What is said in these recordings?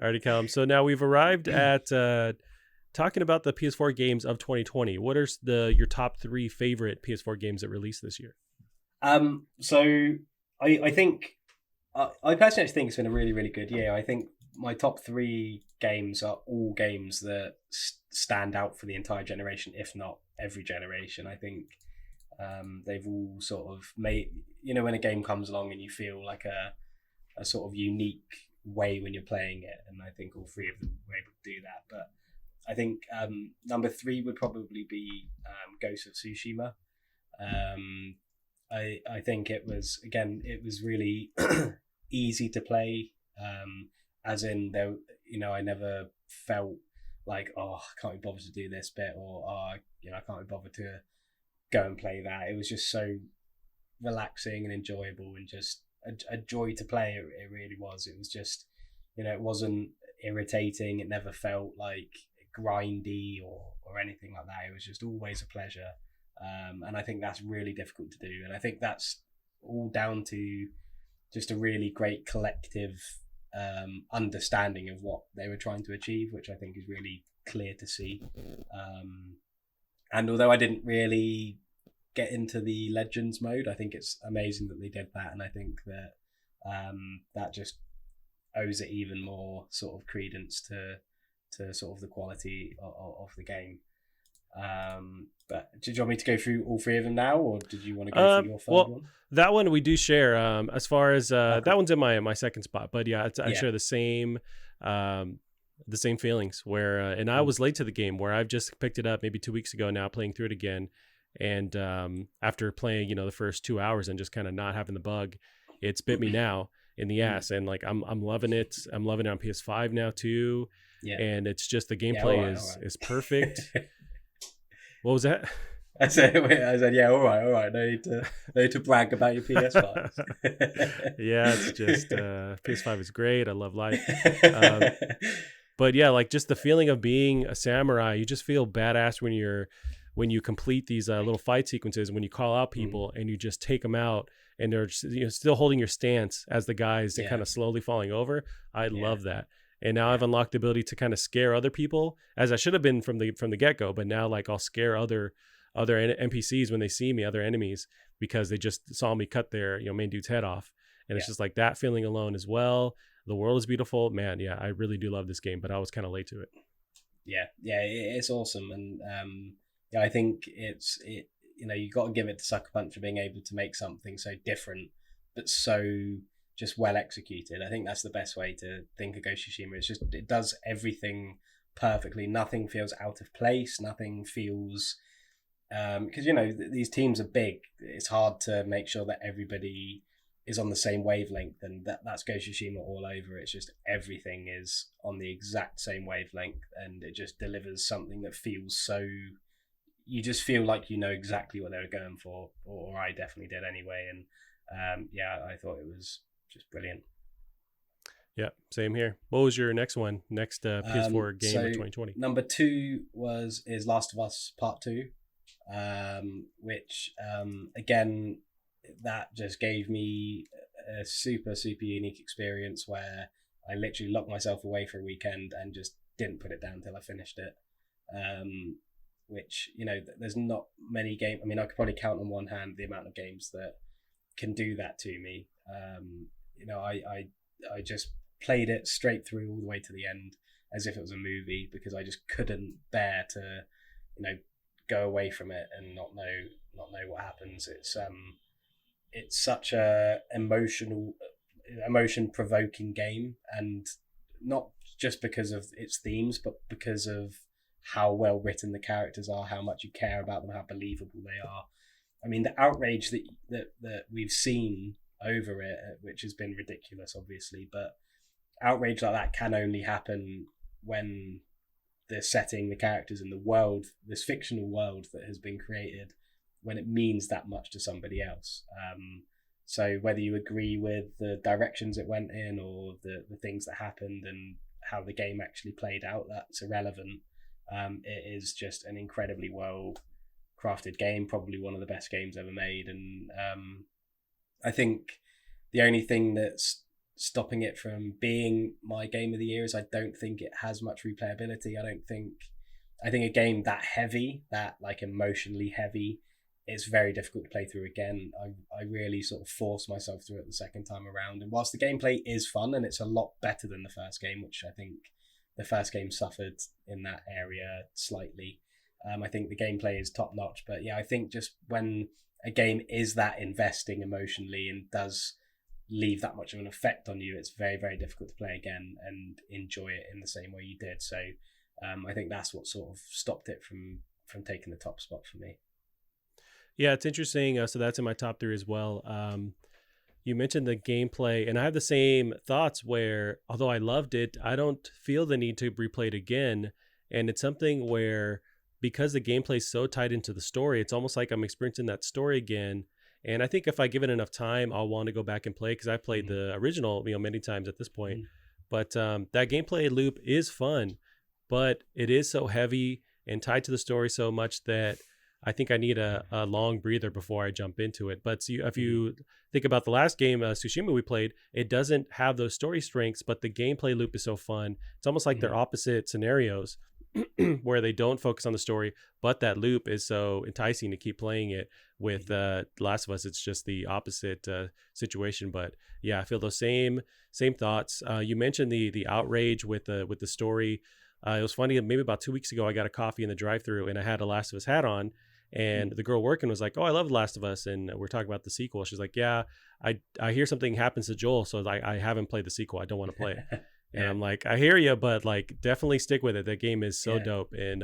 Alrighty, Callum. So now we've arrived at talking about the PS4 games of 2020. What are your top three favorite PS4 games that released this year? So I think I personally think it's been a really really good year. I think my top three games are all games that stand out for the entire generation, if not every generation. I think they've all sort of made, when a game comes along and you feel like a sort of unique way when you're playing it, and I think all three of them were able to do that. But I think number three would probably be Ghost of Tsushima. Um, I think it was really easy to play. As in there, I never felt like, oh, I can't be bothered to do this bit, or oh, I can't be bothered to go and play that. It was just so relaxing and enjoyable, and just a joy to play. It really was. It was just, it wasn't irritating. It never felt like grindy or anything like that. It was just always a pleasure. And I think that's really difficult to do. And I think that's all down to just a really great collective understanding of what they were trying to achieve, which I think is really clear to see. And although I didn't really get into the Legends mode, I think it's amazing that they did that. And I think that that just owes it even more sort of credence to sort of the quality of the game. But did you want me to go through all three of them now, or did you want to go through your third one? That one we do share. As far as Okay. that one's in my second spot, but yeah, I Yeah. share the same feelings. Where and I was late to the game, where I've just picked it up maybe 2 weeks ago now, playing through it again, and after playing the first 2 hours and just kind of not having the bug, it's bit me now in the ass, and like I'm loving it. I'm loving it on PS5 now too, Yeah. and it's just the gameplay all right. is perfect. What was that? I said, yeah, all right. No need to brag about your PS5. Yeah, it's just PS5 is great. I love life. But yeah, like just the feeling of being a samurai, you just feel badass when you complete these little fight sequences, when you call out people and you just take them out, and they're just, still holding your stance as the guys kind of slowly falling over. I love that. And now I've unlocked the ability to kind of scare other people, as I should have been from the get-go, but now like I'll scare other NPCs when they see me, other enemies, because they just saw me cut their main dude's head off. And it's just like that feeling alone as well. The world is beautiful, man. Yeah, I really do love this game, but I was kind of late to it. It's awesome. And I think you got to give it to Sucker Punch for being able to make something so different but so just well executed. I think that's the best way to think of Ghost of Tsushima. It's just, it does everything perfectly. Nothing feels out of place. Nothing feels because these teams are big. It's hard to make sure that everybody is on the same wavelength, and that's Ghost of Tsushima all over. It's just everything is on the exact same wavelength, and it just delivers something that feels so. You just feel like you know exactly what they were going for, or I definitely did anyway. And I thought it was just brilliant. Yeah, same here. What was your next one? Next PS4 game of 2020? Number two is Last of Us Part 2, which again, that just gave me a super unique experience where I literally locked myself away for a weekend and just didn't put it down until I finished it. Which there's not many games. I mean, I could probably count on one hand the amount of games that can do that to me. I just played it straight through all the way to the end as if it was a movie, because I just couldn't bear to go away from it and not know what happens. It's such a emotion provoking game, and not just because of its themes, but because of how well written the characters are, how much you care about them, how believable they are. I mean, the outrage that we've seen over it, which has been ridiculous, obviously, but outrage like that can only happen when the setting, the characters, and the world, this fictional world that has been created, when it means that much to somebody else. So whether you agree with the directions it went in, or the things that happened and how the game actually played out, that's irrelevant. It is just an incredibly well crafted game, probably one of the best games ever made. And I think the only thing that's stopping it from being my game of the year is I don't think it has much replayability. I think a game that heavy, that like emotionally heavy, it's very difficult to play through again. I really sort of forced myself through it the second time around. And whilst the gameplay is fun and it's a lot better than the first game, which I think the first game suffered in that area slightly, I think the gameplay is top notch. But yeah, I think just when a game is that investing emotionally and does leave that much of an effect on you, it's very, very difficult to play again and enjoy it in the same way you did. So I think that's what sort of stopped it from taking the top spot for me. Yeah, it's interesting. So that's in my top three as well. You mentioned the gameplay, and I have the same thoughts where, although I loved it, I don't feel the need to replay it again. And it's something where, because the gameplay is so tied into the story, it's almost like I'm experiencing that story again. And I think if I give it enough time, I'll want to go back and play, because I played the original, many times at this point. But that gameplay loop is fun, but it is so heavy and tied to the story so much that I think I need a long breather before I jump into it. But if you think about the last game, Tsushima, we played, it doesn't have those story strengths, but the gameplay loop is so fun. It's almost like they're opposite scenarios where they don't focus on the story, but that loop is so enticing to keep playing it. With Last of Us, it's just the opposite situation. But yeah, I feel those same thoughts. You mentioned the outrage with the story. It was funny, maybe about 2 weeks ago, I got a coffee in the drive-thru and I had a Last of Us hat on, and the girl working was like, "Oh, I love Last of Us," and we're talking about the sequel. She's like, "Yeah, I hear something happens to Joel, so I haven't played the sequel. I don't want to play it." And I'm like, I hear you, but like, definitely stick with it. That game is so dope. And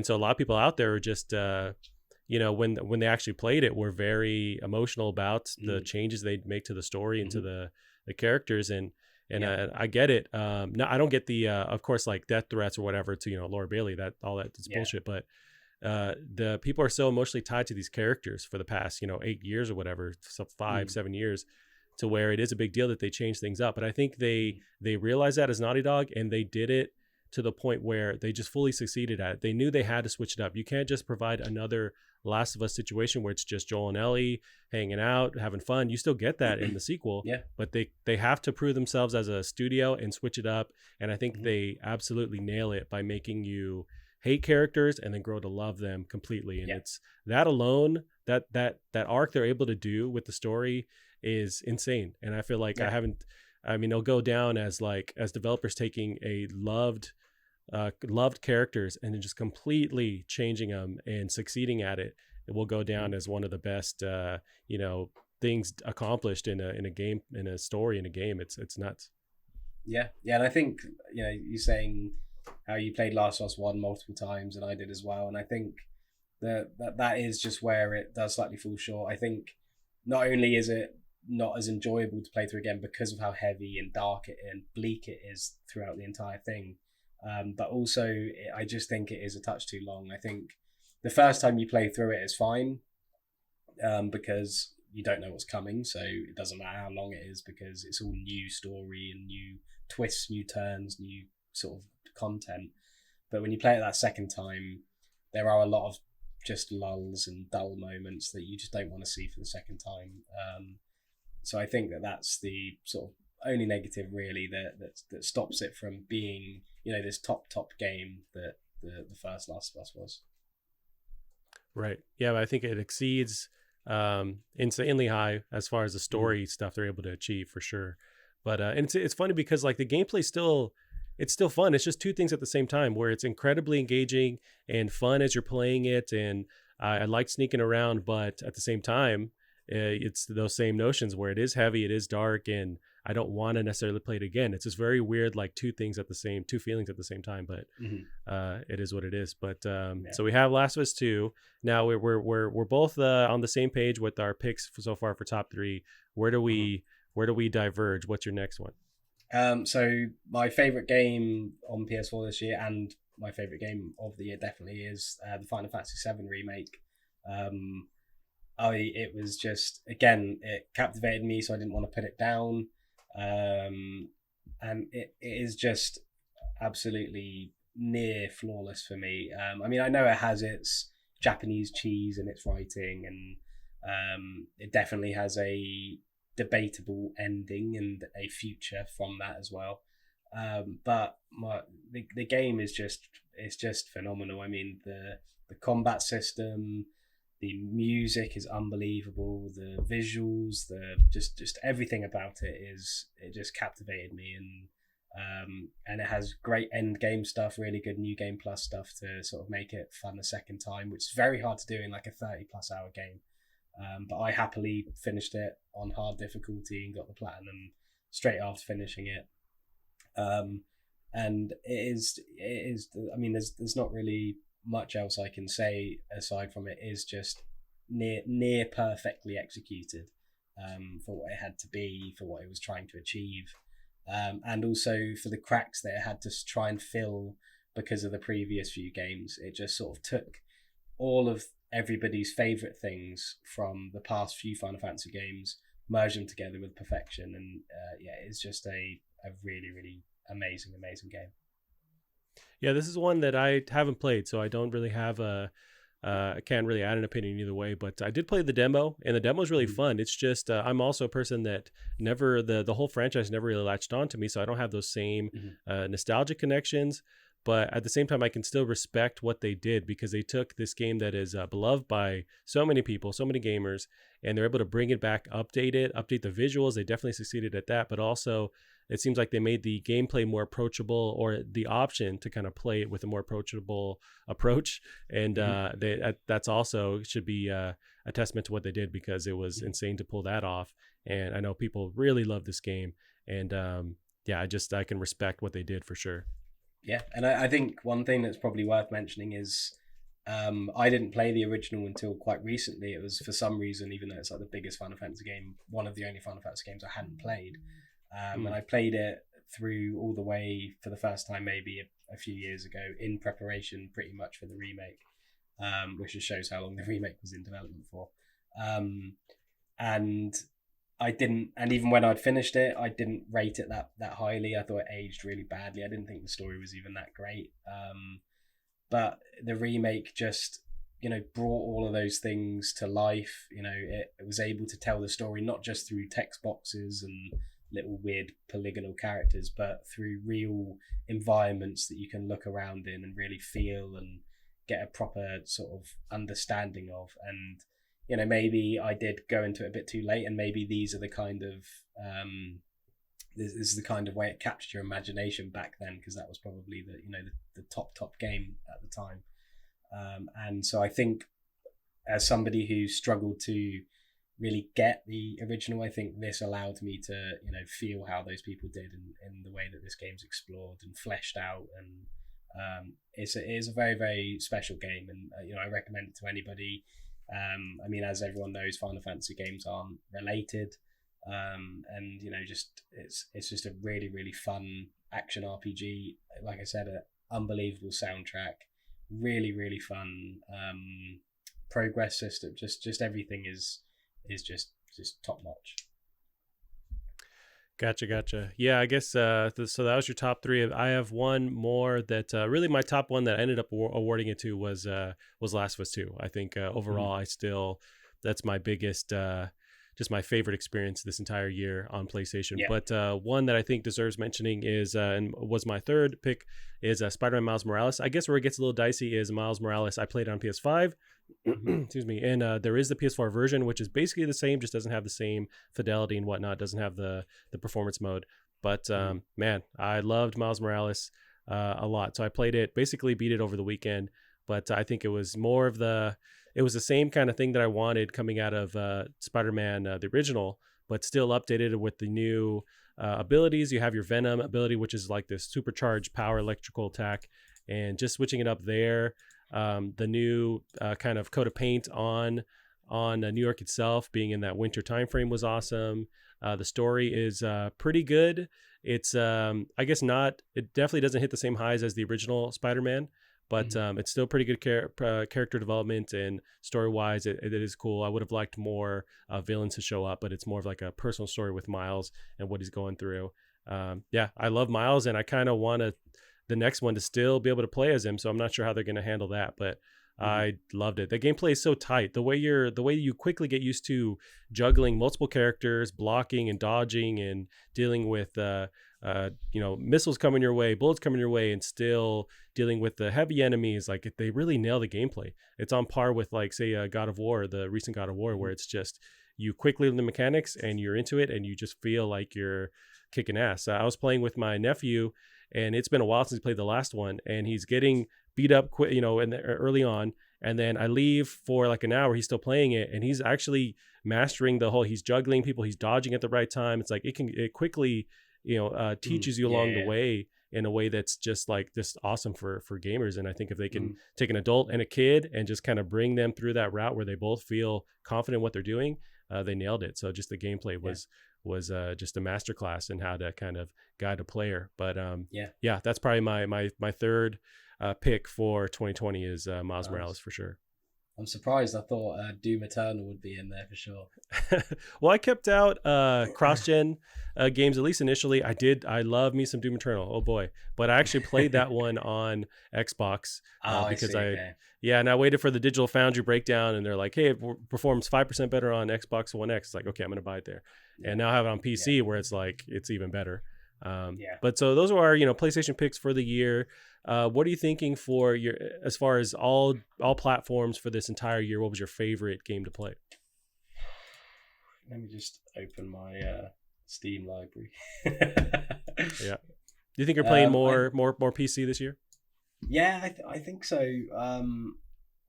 so a lot of people out there are just, when they actually played it, were very emotional about the changes they'd make to the story and to the characters. And I get it. No, I don't get the, of course, like death threats or whatever to, Laura Bailey, all that's bullshit. But the people are so emotionally tied to these characters for the past, 8 years or whatever, so 5-7 years, to where it is a big deal that they change things up. But I think they realized that as Naughty Dog, and they did it to the point where they just fully succeeded at it. They knew they had to switch it up. You can't just provide another Last of Us situation where it's just Joel and Ellie hanging out, having fun. You still get that in the sequel, but they have to prove themselves as a studio and switch it up. And I think they absolutely nail it by making you hate characters and then grow to love them completely. And it's that alone, that arc they're able to do with the story is insane. And I feel like it'll go down as developers taking a loved characters and then just completely changing them and succeeding at it. It will go down as one of the best things accomplished in a game, in a story, in a game. It's nuts. And I think you're saying how you played Last of Us 1 multiple times, and I did as well, and I think that is just where it does slightly fall short. I think not only is it not as enjoyable to play through again because of how heavy and dark and bleak it is throughout the entire thing, but also I just think it is a touch too long. I think the first time you play through it is fine, because you don't know what's coming, so it doesn't matter how long it is, because it's all new story and new twists, new turns, new sort of content. But when you play it that second time, there are a lot of just lulls and dull moments that you just don't want to see for the second time. So I think that's the sort of only negative really that stops it from being this top game that the first Last of Us was. Right. Yeah, but I think it exceeds insanely high as far as the story stuff they're able to achieve, for sure. But and it's funny because like the gameplay it's still fun. It's just two things at the same time, where it's incredibly engaging and fun as you're playing it, and I like sneaking around, but at the same time, it's those same notions where it is heavy, it is dark, and I don't want to necessarily play it again. It's just very weird, like two feelings at the same time. But it is what it is. But so we have Last of Us 2. Now we're both on the same page with our picks so far for top three. Where do we diverge? What's your next one? So my favorite game on PS4 this year, and my favorite game of the year definitely, is the Final Fantasy VII remake. It was just, again, it captivated me, so I didn't want to put it down. And it is just absolutely near flawless for me. I mean, I know it has its Japanese cheese in its writing, and it definitely has a debatable ending and a future from that as well. But the game is just phenomenal. I mean, the combat system, the music is unbelievable. The visuals, the just everything about it just captivated me, and it has great end game stuff, really good new game plus stuff to sort of make it fun a second time, which is very hard to do in like a 30+ hour game. But I happily finished it on hard difficulty and got the platinum straight after finishing it. And it is. I mean, there's not really much else I can say aside from it is just near perfectly executed, for what it had to be, for what it was trying to achieve, and also for the cracks that it had to try and fill because of the previous few games. It just sort of took all of everybody's favorite things from the past few Final Fantasy games, merged them together with perfection, and yeah, it's just a really really amazing game. Yeah, this is one that I haven't played, so I don't really have I can't really add an opinion either way. But I did play the demo, and the demo is really fun. It's just I'm also a person that never the whole franchise never really latched on to me, so I don't have those same nostalgic connections. But at the same time, I can still respect what they did, because they took this game that is beloved by so many people, so many gamers, and they're able to bring it back, update the visuals. They definitely succeeded at that, but also it seems like they made the gameplay more approachable, or the option to kind of play it with a more approachable approach. And that's also should be a testament to what they did, because it was insane to pull that off. And I know people really love this game, and yeah, I can respect what they did for sure. Yeah, and I think one thing that's probably worth mentioning is I didn't play the original until quite recently. It was for some reason, even though it's like the biggest Final Fantasy game, one of the only Final Fantasy games I hadn't played. And I played it through all the way for the first time maybe a few years ago, in preparation pretty much for the remake, which just shows how long the remake was in development for. And I didn't, and even when I'd finished it, I didn't rate it that highly. I thought it aged really badly. I didn't think the story was even that great. But the remake just, brought all of those things to life. It was able to tell the story not just through text boxes and little weird polygonal characters, but through real environments that you can look around in and really feel and get a proper sort of understanding of. And maybe I did go into it a bit too late, and maybe these are the kind of this is the kind of way it captured your imagination back then, because that was probably the top game at the time. And so I think, as somebody who struggled to really get the original, I think this allowed me to feel how those people did in the way that this game's explored and fleshed out. And it is a very very special game, and I recommend it to anybody. I mean, as everyone knows, Final Fantasy games aren't related, and just it's just a really really fun action RPG. Like I said, an unbelievable soundtrack, really really fun progress system. Just everything is just top notch. Gotcha. Yeah, I guess so that was your top three. I have one more that really my top one that I ended up awarding it to was Last of Us 2. I think overall that's my biggest just my favorite experience this entire year on PlayStation. Yeah. But one that I think deserves mentioning is and was my third pick is Spider-Man Miles Morales. I guess where it gets a little dicey is Miles Morales. I played on PS5. Excuse me. And there is the PS4 version, which is basically the same, just doesn't have the same fidelity and whatnot, doesn't have the performance mode. But man, I loved Miles Morales a lot. So I played it, basically beat it over the weekend. But I think it was it was the same kind of thing that I wanted coming out of Spider-Man, the original, but still updated with the new abilities. You have your Venom ability, which is like this supercharged power electrical attack, and just switching it up there. The new kind of coat of paint on New York itself, being in that winter time frame, was awesome. The story is pretty good. It's I guess not. It definitely doesn't hit the same highs as the original Spider-Man, but it's still pretty good character development, and story wise, it is cool. I would have liked more villains to show up, but it's more of like a personal story with Miles and what he's going through. Yeah, I love Miles, and I kind of want the next one to still be able to play as him, so I'm not sure how they're going to handle that, but Mhm. I loved it. The gameplay is so tight. The way you quickly get used to juggling multiple characters, blocking and dodging, and dealing with missiles coming your way, bullets coming your way, and still dealing with the heavy enemies. Like they really nail the gameplay. It's on par with like say God of War, the recent God of War, where Mhm. it's just you quickly learn the mechanics and you're into it, and you just feel like you're kicking ass. I was playing with my nephew, and it's been a while since he played the last one, and he's getting beat up quick, early on. And then I leave for like an hour. He's still playing it, and he's actually mastering the whole. He's juggling people. He's dodging at the right time. It's like it quickly, Mhm. teaches you Yeah, along the yeah. way in a way that's just awesome for gamers. And I think if they can Mhm. take an adult and a kid and just kind of bring them through that route where they both feel confident in what they're doing, they nailed it. So just the gameplay Yeah, was just a masterclass in how to kind of guide a player. But yeah. yeah, that's probably my third pick for 2020 is Miles Morales Nice. for sure. I'm surprised. I thought Doom Eternal would be in there for sure. Well, I kept out cross-gen games, at least initially. I love me some Doom Eternal. Oh boy. But I actually played that one on Xbox Oh, I because see. Okay. and I waited for the Digital Foundry breakdown, and they're like, hey, it performs 5% better on Xbox One X. It's like, okay, I'm going to buy it there. Yeah, And now I have it on yeah, PC where it's like, it's even better. yeah. But so those are our, PlayStation picks for the year. What are you thinking for your, as far as all platforms for this entire year? What was your favorite game to play? Let me just open my Steam library. Yeah. Do you think you're playing I more PC this year? Yeah, I think so.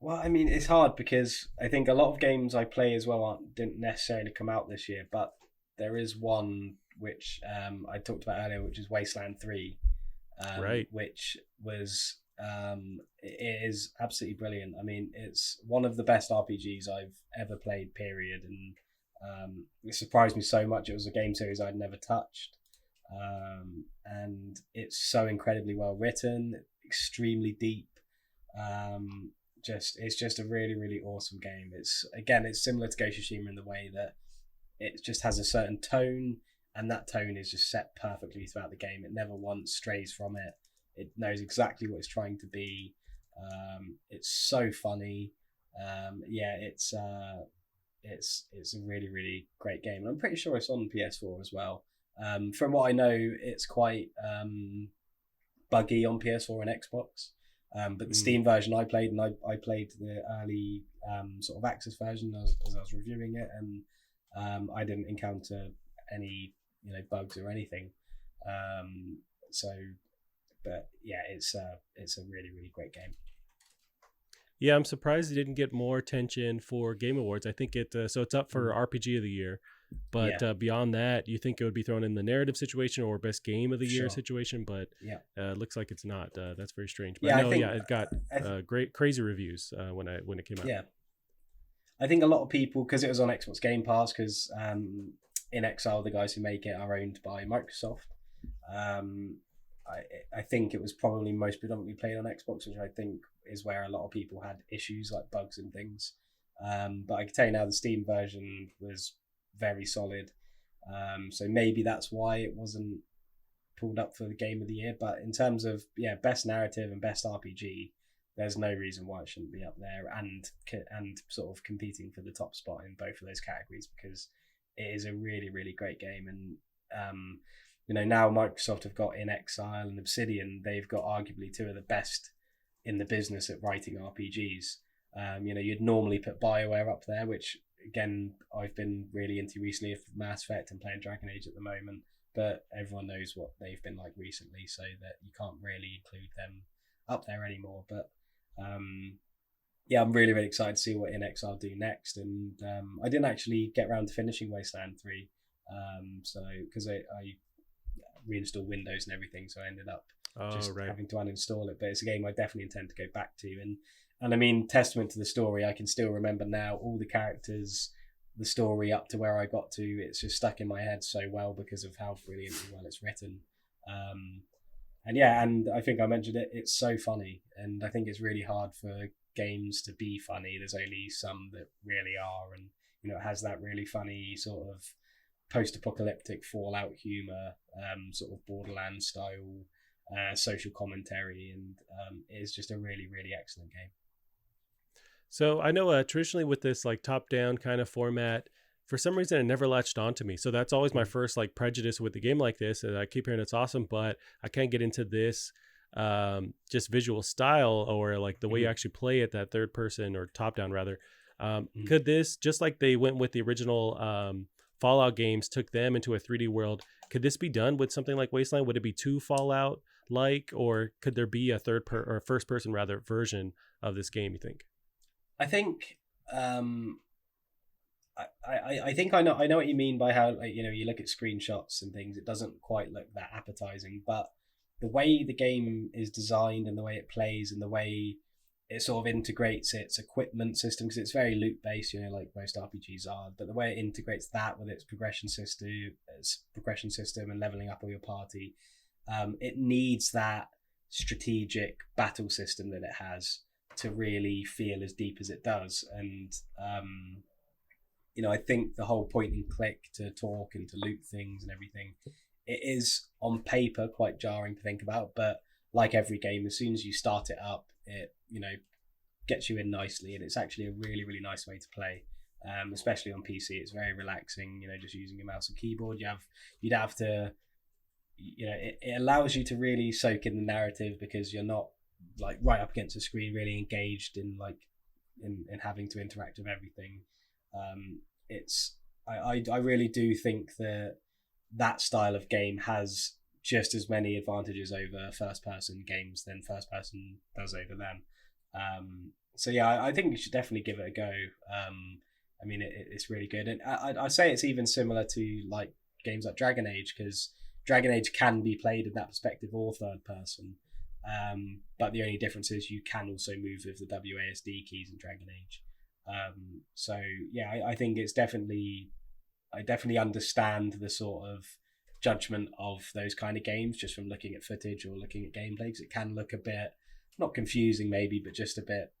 Well, I mean, it's hard because I think a lot of games I play as well didn't necessarily come out this year, but there is one which I talked about earlier, which is Wasteland 3, Right. which was it is absolutely brilliant. I mean, it's one of the best RPGs I've ever played, period, and it surprised me so much. It was a game series I'd never touched, and it's so incredibly well written, extremely deep. It's just a really really awesome game. It's similar to Ghost of Tsushima in the way that it just has a certain tone, and that tone is just set perfectly throughout the game. It never once strays from it. It knows exactly what it's trying to be. It's so funny. Yeah, it's a really really great game, and I'm pretty sure it's on PS4 as well. From what I know, it's quite buggy on PS4 and Xbox. But the Mm. Steam version I played, and I played the early sort of access version as I was reviewing it, and I didn't encounter any bugs or anything. So, but yeah, it's a really really great game. Yeah, I'm surprised it didn't get more attention for Game Awards. I think so it's up for Mm. RPG of the year, but Yeah, beyond that, you think it would be thrown in the narrative situation or best game of the for year sure. situation, but Yeah, looks like it's not. That's very strange. But yeah. I no, think yeah, it got I th- great crazy reviews when it came out. yeah, I think a lot of people, because it was on Xbox Game Pass, because In Exile, the guys who make it are owned by Microsoft. Um, I think it was probably most predominantly played on Xbox, which I think is where a lot of people had issues like bugs and things. But I can tell you now the Steam version was very solid. So maybe that's why it wasn't pulled up for the game of the year. But in terms of best narrative and best RPG, there's no reason why it shouldn't be up there and sort of competing for the top spot in both of those categories, because it is a really really great game. And now Microsoft have got In Exile and Obsidian. They've got arguably two of the best in the business at writing RPGs. You'd normally put BioWare up there, which again I've been really into recently with Mass Effect and playing Dragon Age at the moment. But everyone knows what they've been like recently, so that you can't really include them up there anymore. But yeah, I'm really really excited to see what In Exile do next. And I didn't actually get around to finishing Wasteland 3, so because I reinstalled Windows and everything, so I ended up Oh, just right. having to uninstall it. But it's a game I definitely intend to go back to. And I mean, testament to the story, I can still remember now all the characters, the story up to where I got to. It's just stuck in my head so well because of how brilliantly well it's written. Um, and yeah, and I think I mentioned it. It's so funny, and I think it's really hard for games to be funny. There's only some that really are, and it has that really funny sort of post-apocalyptic Fallout humor, sort of Borderlands style social commentary, and it is just a really, really excellent game. So I know traditionally with this like top down kind of format, for some reason it never latched onto me. So that's always my Mm. first like prejudice with the game like this. And I keep hearing it's awesome, but I can't get into this just visual style or like the way you Mhm. actually play it, that third person or top down rather. Mhm. Could this, just like they went with the original Fallout games, took them into a 3D world, could this be done with something like Wasteland? Would it be too Fallout like, or could there be a or first person rather version of this game, you think? I think um, I think I know what you mean by how, like, you look at screenshots and things, it doesn't quite look that appetizing, but the way the game is designed and the way it plays and the way it sort of integrates its equipment system, because it's very loot based, like most RPGs are, but the way it integrates that with its progression system and leveling up all your party, it needs that strategic battle system that it has to really feel as deep as it does. And I think the whole point and click to talk and to loot things and everything, it is on paper quite jarring to think about, but like every game, as soon as you start it up, it gets you in nicely, and it's actually a really really nice way to play. Especially on PC, it's very relaxing. Just using a mouse and keyboard, you'd have to, it allows you to really soak in the narrative because you're not like right up against the screen, really engaged in like in having to interact with everything. It's I really do think that that style of game has just as many advantages over first person games than first person does over them. So yeah, I think you should definitely give it a go. I mean, it's really good, and I'd say it's even similar to like games like Dragon Age, because Dragon Age can be played in that perspective or third person. But the only difference is you can also move with the WASD keys in Dragon Age. So yeah, I think I definitely understand the sort of judgment of those kind of games just from looking at footage or looking at gameplay, because it can look a bit not confusing maybe, but just a bit,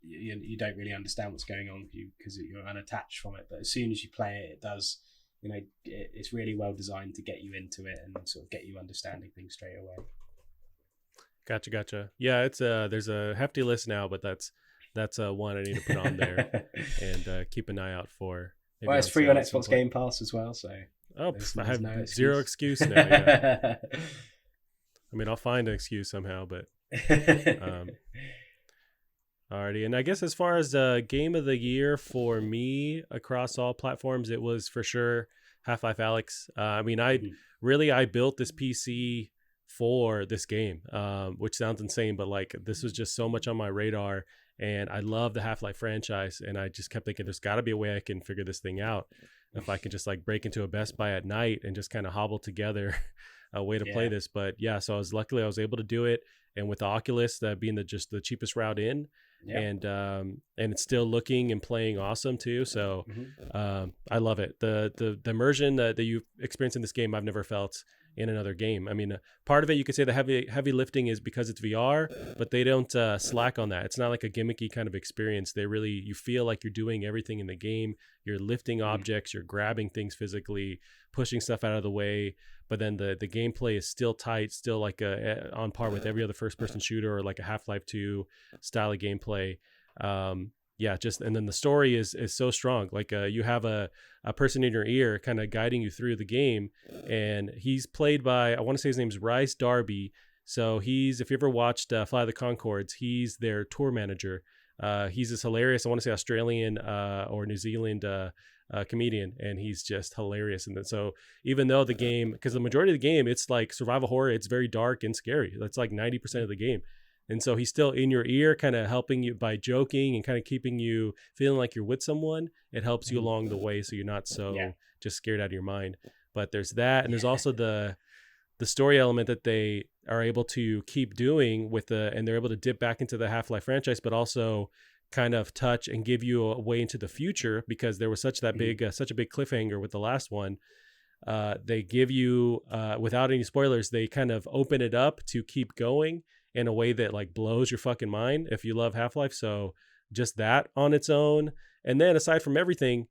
you don't really understand what's going on because you're unattached from it. But as soon as you play it, it does. It's really well designed to get you into it and sort of get you understanding things straight away. Gotcha. Yeah, it's there's a hefty list now, but that's one I need to put on there and keep an eye out for, maybe Well, it's on free on sale at some Xbox point. Game Pass as well, so Oh, there's, I there's have no zero excuse. excuse now. Yeah, I mean I'll find an excuse somehow, but um, alrighty. And I guess as far as game of the year for me across all platforms, it was for sure Half-Life Alyx. I mean, I built this PC for this game, which sounds insane, but like this was just so much on my radar, and I love the Half-Life franchise, and I just kept thinking there's got to be a way I can figure this thing out. If I can just like break into a Best Buy at night and just kind of hobble together a way to play Yeah. this. But yeah, so I was able to do it, and with the Oculus being just the cheapest route in, Yeah. and it's still looking and playing awesome too. So Hmm. I love it. The immersion that you experience in this game, I've never felt in another game. I mean, part of it you could say the heavy lifting is because it's VR, but they don't slack on that. It's not like a gimmicky kind of experience. You feel like you're doing everything in the game. You're lifting objects, you're grabbing things physically, pushing stuff out of the way. But then the gameplay is still tight, still like on par with every other first person shooter or like a Half-Life 2 style of gameplay. Yeah, just, and then the story is so strong. Like you have a person in your ear kind of guiding you through the game, and he's played by, I want to say his name's Rice Darby. So if you ever watched Fly the Concords, he's their tour manager. He's this hilarious, I want to say Australian or New Zealand comedian, and he's just hilarious. And then, so even though the game, because the majority of the game, it's like survival horror, it's very dark and scary. That's like 90% of the game. And so he's still in your ear, kind of helping you by joking and kind of keeping you feeling like you're with someone. It helps you along the way, so you're not Yeah. so just scared out of your mind. But there's that, and there's also the story element that they are able to keep doing and they're able to dip back into the Half-Life franchise, but also kind of touch and give you a way into the future, because there was such a big cliffhanger with the last one. They give you, without any spoilers, they kind of open it up to keep going in a way that like blows your fucking mind if you love Half-Life. So just that on its own. And then aside from everything,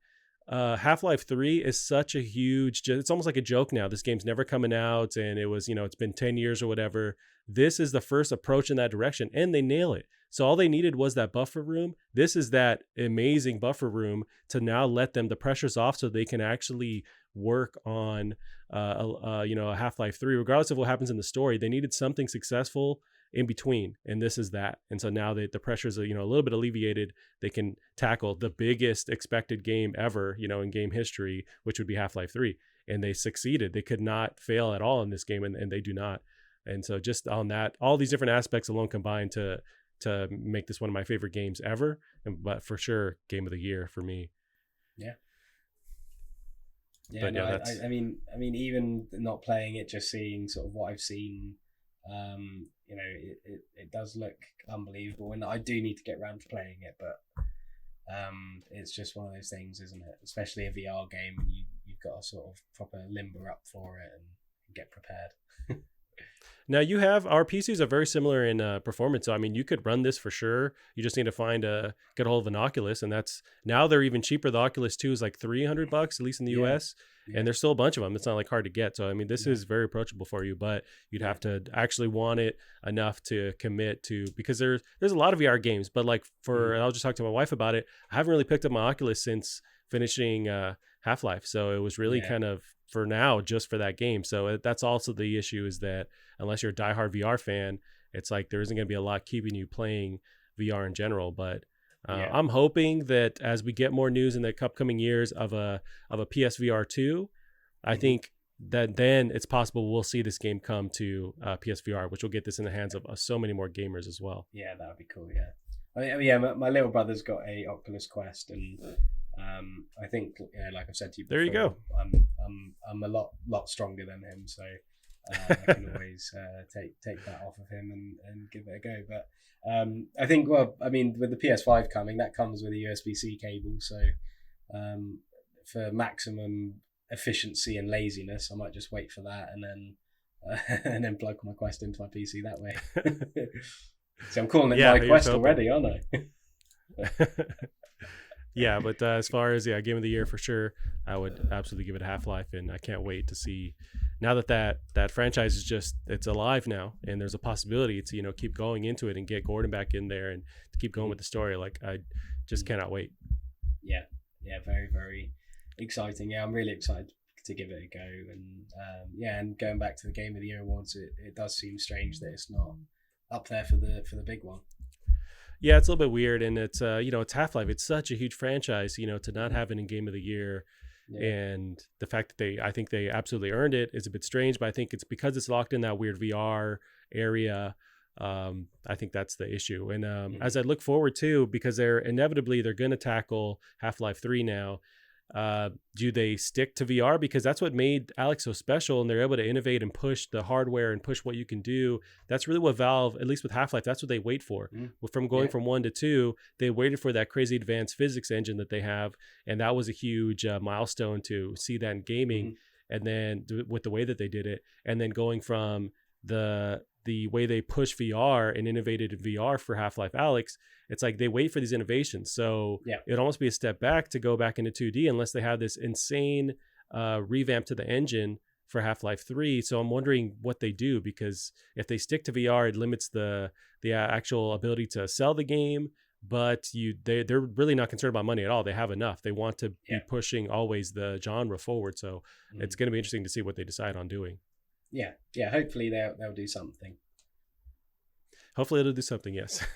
Half-Life 3 is such a huge, it's almost like a joke now. This game's never coming out, and it was, it's been 10 years or whatever. This is the first approach in that direction, and they nail it. So all they needed was that buffer room. This is that amazing buffer room to now let them, the pressure's off so they can actually work on, a Half-Life 3, regardless of what happens in the story. They needed something successful in between, and this is that. And so now that the pressures are a little bit alleviated, they can tackle the biggest expected game ever in game history, which would be Half-Life 3. And they succeeded. They could not fail at all in this game, and they do not. And so just on that, all these different aspects alone combined to make this one of my favorite games ever, but for sure game of the year for me. But no, I mean even not playing it, just seeing sort of what I've seen, it does look unbelievable, and I do need to get around to playing it, but it's just one of those things, isn't it? Especially a VR game, you've got to sort of proper limber up for it and get prepared. Now our PCs are very similar in performance. So I mean, you could run this for sure. You just need to get a hold of an Oculus, and now they're even cheaper. The Oculus 2 is like $300, at least in the US. Yeah. And there's still a bunch of them. It's not like hard to get. So I mean, this is very approachable for you, but you'd have to actually want it enough to commit to, because there's a lot of VR games, but like and I was just talking to my wife about it. I haven't really picked up my Oculus since finishing Half-Life. So it was really kind of for now, just for that game. So that's also the issue, is that unless you're a diehard VR fan, it's like there isn't going to be a lot keeping you playing VR in general. But I'm hoping that as we get more news in the upcoming years of a PSVR 2, I think that then it's possible we'll see this game come to PSVR, which will get this in the hands of so many more gamers as well. Yeah, that would be cool. Yeah, I mean, my little brother's got a Oculus Quest, and I think, like I've said to you before, there you go. I'm a lot stronger than him, so I can always take that off of him and give it a go. But I think, with the PS5 coming, that comes with a USB-C cable, so for maximum efficiency and laziness, I might just wait for that and then plug my Quest into my PC that way. So I'm calling it my Quest already, aren't I? Yeah, but as far as game of the year for sure, I would absolutely give it Half-Life, and I can't wait to see now that franchise is it's alive now, and there's a possibility to keep going into it and get Gordon back in there and to keep going with the story. Like, I just cannot wait. Yeah, very, very exciting. Yeah, I'm really excited to give it a go, and and going back to the Game of the Year awards, it does seem strange that it's not up there for the big one. Yeah, it's a little bit weird, and it's it's Half-Life. It's such a huge franchise, to not have it in Game of the Year, and the fact that I think they absolutely earned it is a bit strange. But I think it's because it's locked in that weird VR area. I think that's the issue. And as I look forward to, because they're going to tackle Half-Life 3 now. Do they stick to VR? Because that's what made Alex so special, and they're able to innovate and push the hardware and push what you can do. That's really what Valve, at least with Half-Life, that's what they wait for. From going from 1 to 2, they waited for that crazy advanced physics engine that they have, and that was a huge milestone to see that in gaming. And then with the way that they did it, and then going from the way they push VR and innovated in VR for Half-Life Alex, it's like they wait for these innovations. So it'd almost be a step back to go back into 2D unless they have this insane revamp to the engine for Half-Life 3. So I'm wondering what they do, because if they stick to VR, it limits the actual ability to sell the game. But they're really not concerned about money at all. They have enough. They want to be pushing always the genre forward. So it's going to be interesting to see what they decide on doing. Yeah. Hopefully they'll do something. Hopefully it'll do something. Yes.